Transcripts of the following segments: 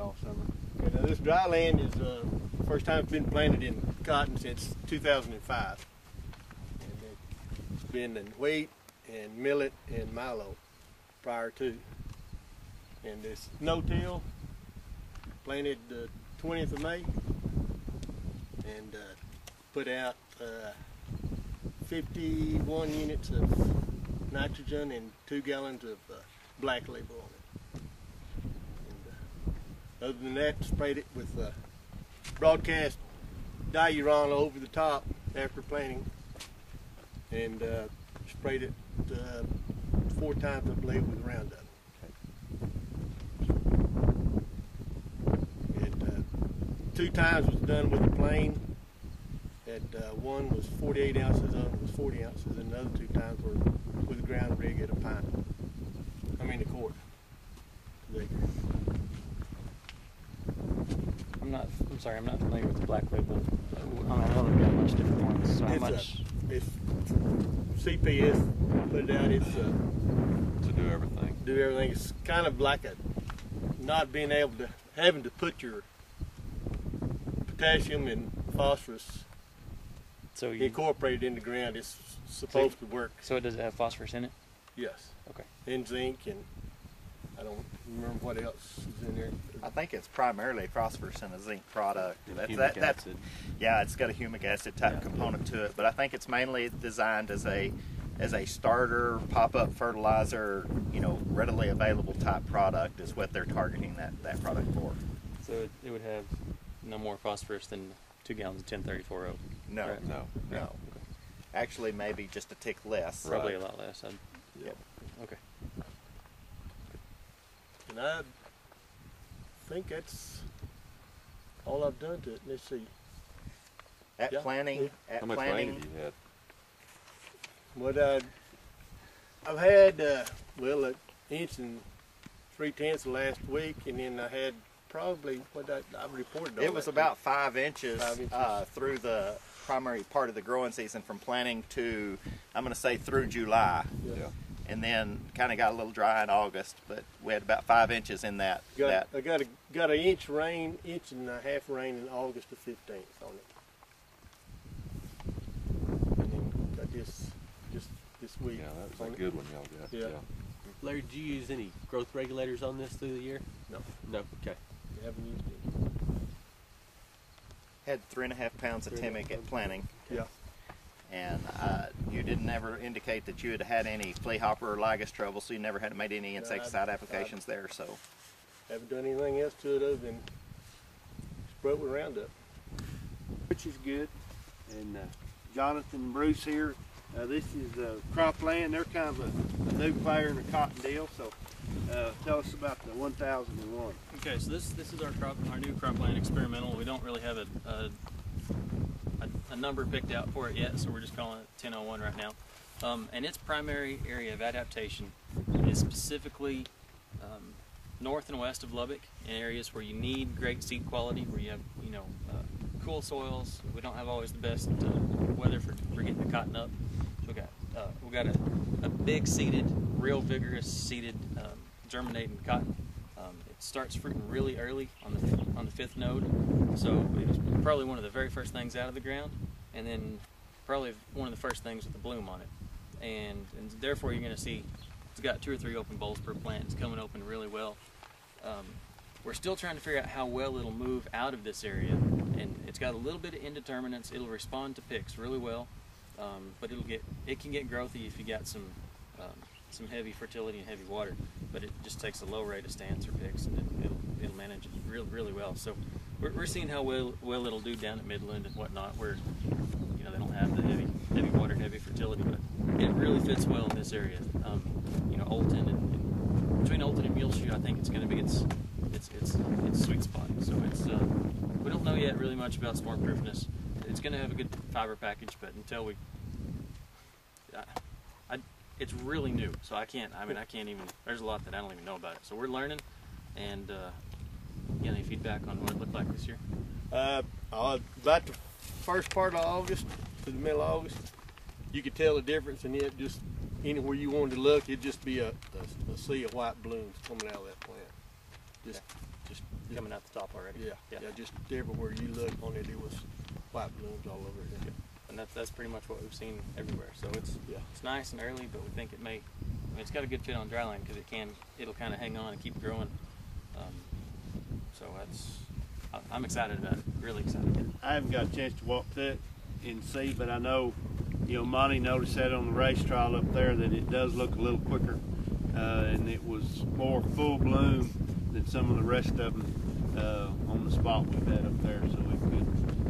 all summer. Okay, now this dry land is first time it's been planted in cotton since 2005. And it's been in wheat and millet and milo prior to. And this no-till planted the 20th of May and put out 51 units of nitrogen and 2 gallons of black label on it. And, other than that, sprayed it with broadcast diuron over the top after planting, and sprayed it 4 times, I believe, with Roundup. It 2 times was done with a plane. One was 48 ounces, the other was 40 ounces, and the other 2 times were with a ground rig at a pint. A quart. I'm sorry, I'm not familiar with the black label. I know they've got much different ones. So how much? It's CPS put it out. It's To do everything. do everything. It's kind of like a not being able to having to put your potassium and phosphorus So you, incorporated in the ground. It's supposed to work. So does it have phosphorus in it? Yes. Okay. And zinc, and I don't remember what else is in there. I think it's primarily phosphorus and a zinc product. Humic acid. Yeah, it's got a humic acid type component to it, but I think it's mainly designed as a starter, pop-up fertilizer, readily available type product is what they're targeting that product for. So it would have no more phosphorus than 2 gallons of 1034 No, Right. No. no. Actually, maybe just a tick less. Probably a lot less. Yep. Okay. And I think that's all I've done to it. Let's see. At Yeah. planting, at How much planting, rain have you had? What I've had, well, an inch and 3/10 last week, and then I had probably I reported on it was that. about 5 inches, 5 inches. through the primary part of the growing season from planting to, I'm going to say through July. Yeah. And then kind of got a little dry in August, but we had about 5 inches in that. I got an inch and a half rain in August the 15th on it. And then got this week. Yeah, that was on a it. good one y'all got. Yeah. Larry, do you use any growth regulators on this through the year? No. No. Okay. We haven't used it. Had 3.5 pounds of 3.5 Timic at planting. Yeah. And you didn't ever indicate that you had had any flea hopper or ligus trouble, so you never had made any insecticide applications there. So Haven't done anything else to it other than spray it with Roundup. Which is good. And Jonathan and Bruce here. This is Croplan. They're kind of a new player in the cotton deal. So tell us about the 1001. Okay, so this is our new Croplan experimental. We don't really have a number picked out for it yet, so we're just calling it 1001 right now. And its primary area of adaptation is specifically north and west of Lubbock, in areas where you need great seed quality, where you have cool soils. We don't have always the best weather for getting the cotton up. So we got a big seeded, real vigorous seeded germinating cotton. It starts fruiting really early on the 5th node, so it was probably one of the very first things out of the ground, and then probably one of the first things with the bloom on it. And therefore you're going to see it's got 2 or 3 open bolls per plant. It's coming open really well. We're still trying to figure out how well it'll move out of this area, and it's got a little bit of indeterminants. It'll respond to picks really well, but it can get growthy if you got some heavy fertility and heavy water, but it just takes a low rate of stands or picks, and it'll manage it really well. So we're seeing how well it'll do down at Midland and whatnot, where they don't have the heavy water, heavy fertility, but it really fits well in this area. Olton and between Olton and Muleshoe, I think it's going to be its sweet spot. So we don't know yet really much about storm proofness. It's going to have a good fiber package, but until it's really new, so I can't even, there's a lot that I don't even know about it. So we're learning, and any feedback on what it looked like this year? About the first part of August to the middle of August, you could tell the difference, and it just, anywhere you wanted to look, it'd just be a sea of white blooms coming out of that plant. Just coming out the top already. yeah, just everywhere you look on it, it was white blooms all over it. Yeah. And that's pretty much what we've seen everywhere. So it's nice and early, but we think it may. I mean, it's got a good fit on dry land because it'll kind of hang on and keep growing. So I'm excited about it. Really excited. I haven't got a chance to walk through it and see, but I know, Monty noticed that on the race trial up there that it does look a little quicker, and it was more full bloom than some of the rest of them on the spot we've had up there. So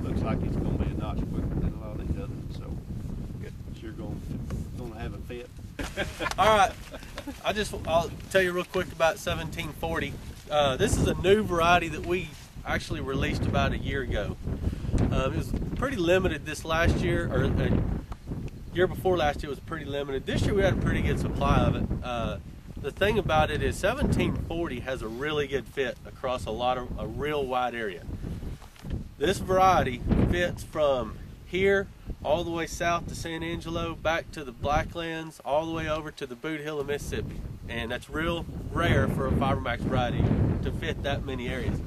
looks like it's going to be a notch quicker than a lot of these others. So Good. Sure going to have a fit. All right, I'll tell you real quick about 1740. This is a new variety that we actually released about a year ago. It was pretty limited this last year, or year before last year was pretty limited. This year we had a pretty good supply of it. The thing about it is 1740 has a really good fit across a real wide area. This variety fits from here all the way south to San Angelo, back to the Blacklands, all the way over to the Boot Hill of Mississippi. And that's real rare for a FiberMax variety to fit that many areas.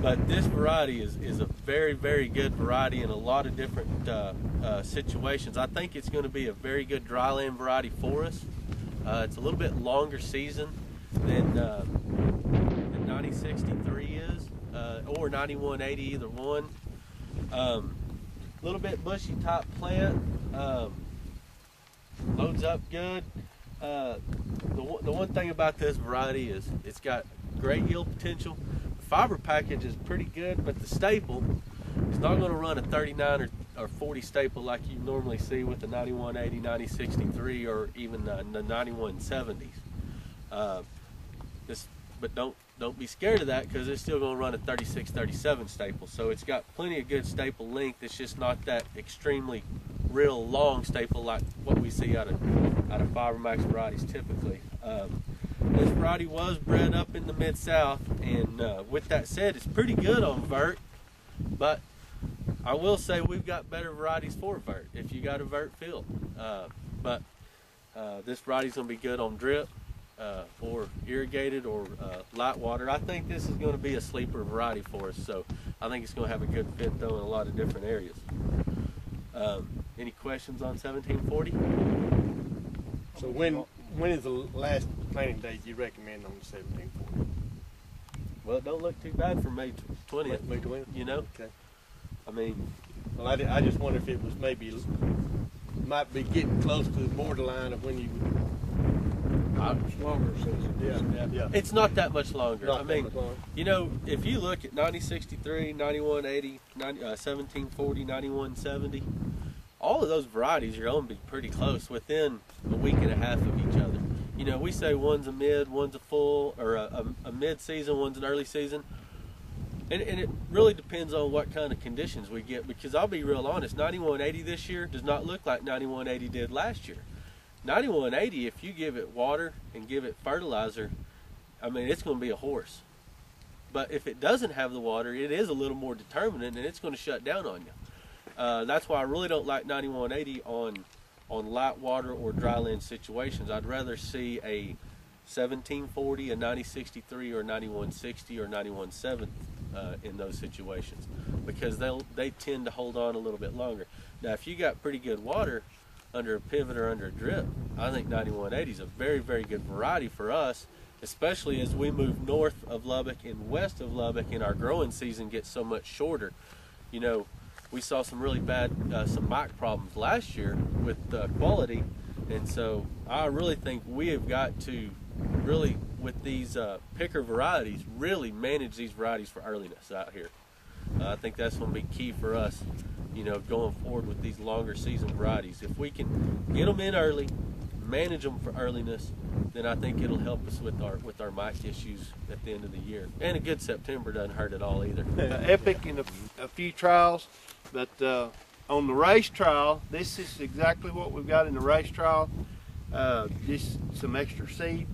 But this variety is a very, very good variety in a lot of different situations. I think it's going to be a very good dryland variety for us. It's a little bit longer season than 9063 is, or 9180, either one. Little bit bushy type plant, loads up good. The one thing about this variety is it's got great yield potential. The fiber package is pretty good, but the staple is not going to run a 39 or 40 staple like you normally see with the 9180, 9063, or even the 9170s. But don't be scared of that, because it's still going to run a 36, 37 staple. So it's got plenty of good staple length. It's just not that extremely real long staple like what we see out of FiberMax varieties typically. This variety was bred up in the Mid-South, and with that said, it's pretty good on vert, but I will say we've got better varieties for vert if you got a vert field. But this variety's going to be good on drip, or irrigated, or light water. I think this is going to be a sleeper variety for us, so I think it's going to have a good fit though in a lot of different areas. Any questions on 1740? So when is the last planting date you recommend on the 1740? Well, it don't look too bad for May 20th. May 20th? You know? Okay. I mean, Well, I just wonder if it was might be getting close to the borderline of when you would. It's longer season. Yeah. it's not that much longer. Not I that mean, much longer. if you look at 9063, 9180, 1740, 9170, all of those varieties are going to be pretty close within a week and a half of each other. We say one's a mid, one's a full, or a mid-season, one's an early season. And it really depends on what kind of conditions we get, because I'll be real honest, 9180 this year does not look like 9180 did last year. 9180, if you give it water and give it fertilizer, I mean, it's going to be a horse. But if it doesn't have the water, it is a little more determinate, and it's going to shut down on you. That's why I really don't like 9180 on light water or dryland situations. I'd rather see a 1740, a 9063, or 9160, or 9170 in those situations, because they tend to hold on a little bit longer. Now, if you got pretty good water under a pivot or under a drip, I think 9180 is a very, very good variety for us, especially as we move north of Lubbock and west of Lubbock, and our growing season gets so much shorter. We saw some really bad some mite problems last year with quality, and so I really think we have got to really, with these picker varieties, really manage these varieties for earliness out here. I think that's going to be key for us, going forward with these longer season varieties. If we can get them in early, manage them for earliness, then I think it'll help us with our mite issues at the end of the year. And a good September doesn't hurt at all either. Epic in a few trials, but on the race trial, this is exactly what we've got in the race trial. Just some extra seed,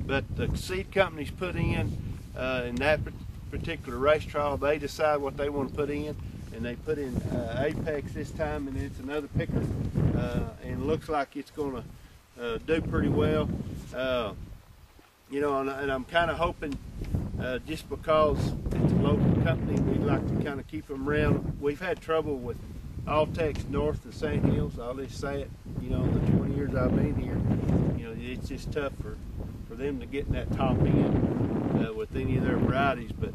but the seed companies put in that particular race trial, they decide what they want to put in, and they put in Apex this time, and it's another picker, and it looks like it's going to do pretty well. And I'm kind of hoping just because it's a local company, we like to kind of keep them around. We've had trouble with Altex north of St. Hills. I'll just say it, you know, the 20 years I've been here, you know, it's just tough for them to get in that top end with any of their varieties. But,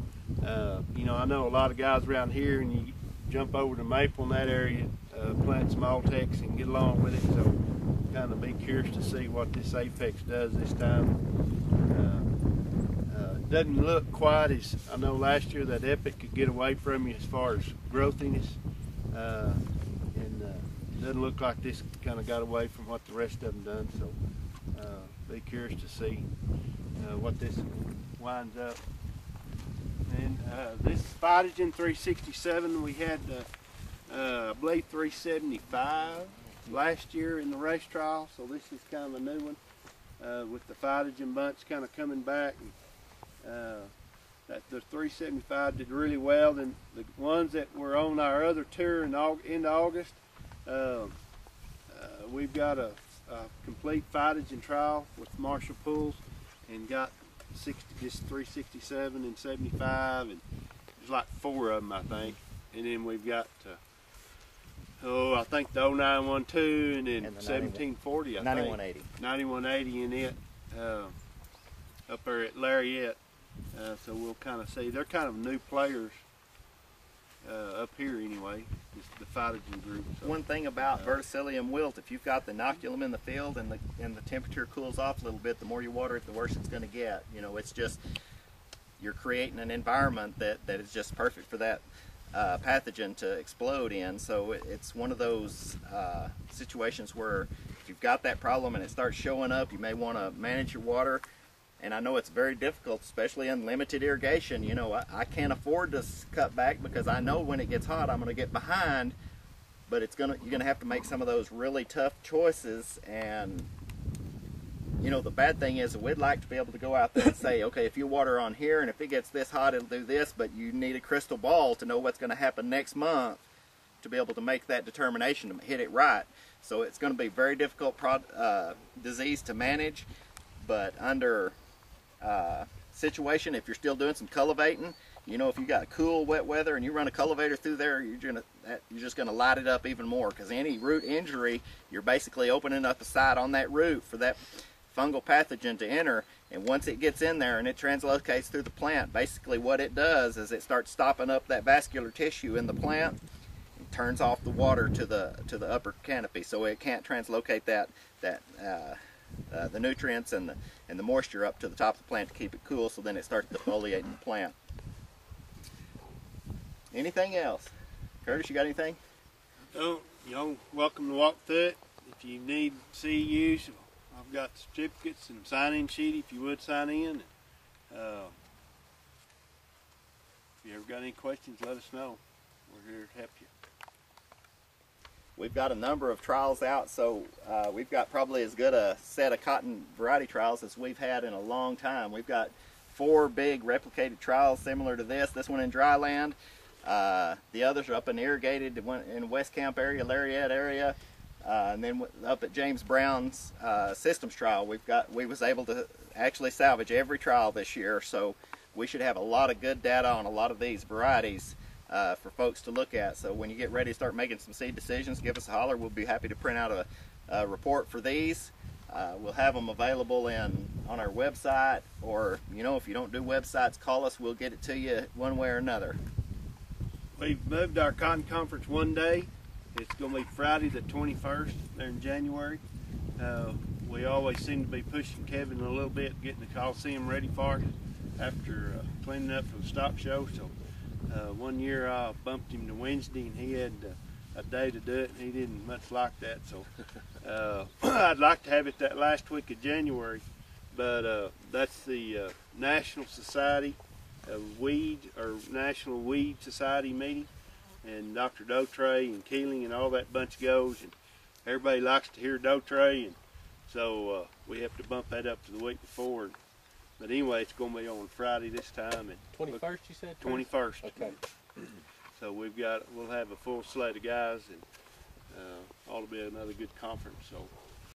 you know, I know a lot of guys around here, and you jump over to Maple in that area, plant some Altex and get along with it. So kind of be curious to see what this Apex does this time. Doesn't look quite as, I know last year that Epic could get away from you as far as growthiness, and doesn't look like this kind of got away from what the rest of them done. So be curious to see what this winds up. And this Phytogen 367, we had I believe 375 last year in the race trial, so this is kind of a new one with the Phytogen bunch kind of coming back. That the 375 did really well. Then the ones that were on our other tour in end of August, we've got a complete Phytogen trial with Marshall Pools, and got just 367 and 75, and there's like 4 of them, I think. And then we've got I think the 0912, and then 1740, I think 9180. 9180 in it, up there at Lariat. So we'll kind of see. They're kind of new players up here anyway, the Phytogen group. So, one thing about verticillium wilt, if you've got the inoculum in the field and the temperature cools off a little bit, the more you water it, the worse it's going to get. You know, it's just, you're creating an environment that is just perfect for that pathogen to explode in. So it's one of those situations where if you've got that problem and it starts showing up, you may want to manage your water. And I know it's very difficult, especially in limited irrigation. You know, I can't afford to cut back because I know when it gets hot, I'm going to get behind. But you're going to have to make some of those really tough choices. And, you know, the bad thing is that we'd like to be able to go out there and say, okay, if you water on here and if it gets this hot, it'll do this. But you need a crystal ball to know what's going to happen next month to be able to make that determination, to hit it right. So it's going to be very difficult disease to manage. But under situation, if you're still doing some cultivating, you know, if you got cool wet weather and you run a cultivator through there, you're just going to light it up even more, because any root injury, you're basically opening up a site on that root for that fungal pathogen to enter. And once it gets in there and it translocates through the plant, basically what it does is it starts stopping up that vascular tissue in the plant and turns off the water to the upper canopy, so it can't translocate the nutrients and the moisture up to the top of the plant to keep it cool, so then it starts defoliating the plant. Anything else? Curtis, you got anything? Oh, you're welcome to walk through it. If you need CUs, I've got certificates and sign-in sheet if you would sign in. If you ever got any questions, let us know. We're here to help you. We've got a number of trials out, so we've got probably as good a set of cotton variety trials as we've had in a long time. We've got 4 big replicated trials similar to this one in dry land. The others are up in irrigated, in West Camp area, Lariat area, and then up at James Brown's systems trial. We was able to actually salvage every trial this year, so we should have a lot of good data on a lot of these varieties for folks to look at. So when you get ready to start making some seed decisions, give us a holler. We'll be happy to print out a report for these. We'll have them available on our website, or, you know, if you don't do websites, call us. We'll get it to you one way or another. We've moved our cotton conference one day. It's going to be Friday the 21st there in January. We always seem to be pushing Kevin a little bit, getting the Coliseum ready for it after cleaning up for the stock show. So one year I bumped him to Wednesday, and he had a day to do it, and he didn't much like that. So I'd like to have it that last week of January, but that's the National Society of Weed, or National Weed Society meeting, and Dr. Dotre and Keeling and all that bunch goes, and everybody likes to hear Dotre, and so we have to bump that up to the week before. But anyway, it's going to be on Friday this time. And 21st, you said? 21st. Okay. So we'll have a full slate of guys, and ought to be another good conference. So